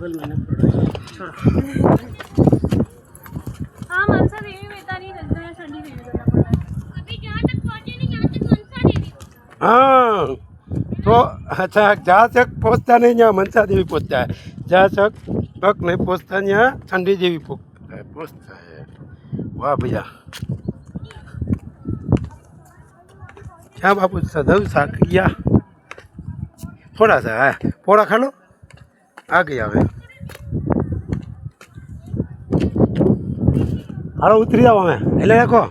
बगल में न पड़ो छोड़ो। हाँ मनसा देवी बेतानी चंडी देवी करना पड़ रहा है। अभी जहाँ तक पहुँचे नहीं यहाँ तक मनसा देवी। हाँ तो अच्छा जहाँ तक पहुँचता नहीं यहाँ मनसा देवी पहुँचता है, जहाँ तक नहीं पहुँचता यहाँ चंडी देवी पहुँचता है। वाह भैया क्या बापू सदव सा किया थोड़ा सा है पोड़ा खा लो आ गया હવે હાલો ઉતરી જાઓ અમે એટલે રાખો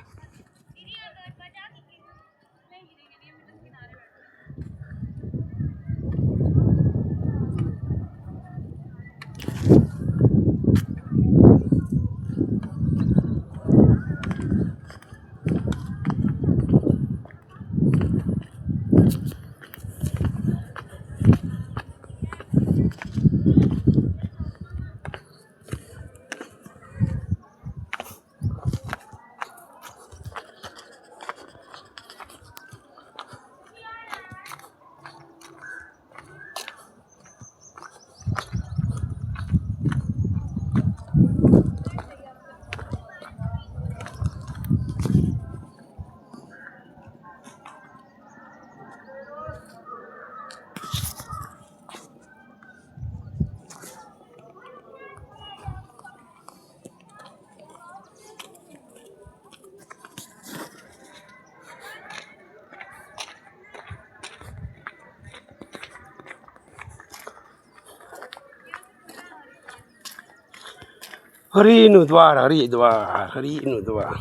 હરિનું દ્વાર હરિદ્વાર હરિનું દ્વાર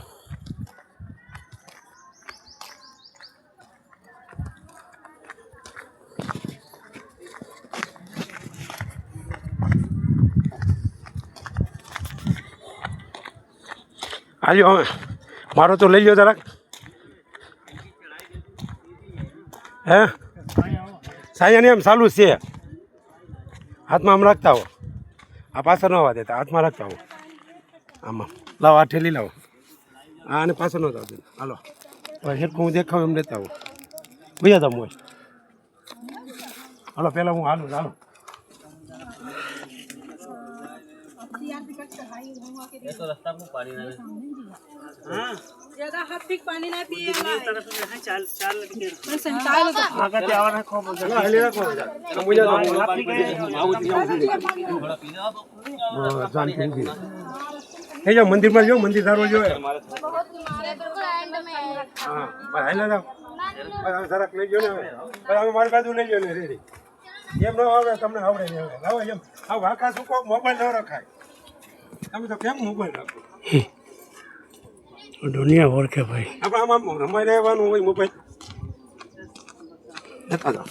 આજો હવે મારો તો લઈ લો જરાક હે સાયાની એમ ચાલુ છે હાથમાં આમ રાખતા હો આ પાછળ ન આવવા દેતા હાથમાં રાખતા હો આમાં લાવો આ ઠેલી લાવો આ અને પાછળ ન જવા દે હાલો હેરખું હું દેખાવ એમ લેતા આવો ભૈયા તમે હોય હાલો પહેલાં હું હાલું હાલો तो रास्ता को पानी ना हाँ ज्यादा हाथ ठीक पानी ना पिए चाल चाल मैं संचाल तो आगे ते आवर रखो હાલો હાલી રાખો સમુજા થઈ જાઓ મંદિરમાં જો મંદિર સારું જો હા હાલે જાઓ જરાક લઈ ગયો ને હવે અમે મારી બાજુ લઈ ગયો ને રેડી એમ ન આવે તમને આવડે નહીં હવે લાવો એમ આ વાંકા શું કહો મોબાઈલ ન રખાય તમે તો કેમ મોબાઈલ રાખો દુનિયા ઓળખે ભાઈ આપણે આમ રમાઈ રહેવાનું હોય મોબાઈલ લેતા જાઓ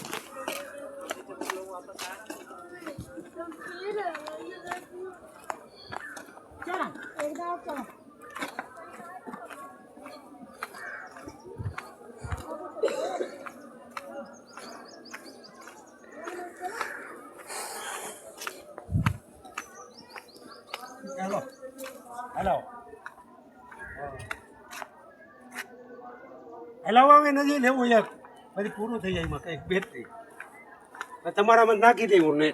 હેલો હેલો હેલો હવે નથી લેવું યાર પછી પૂરું થઈ જાય એમાં કંઈક બેટરી તમારામાં નાખી દેવું ને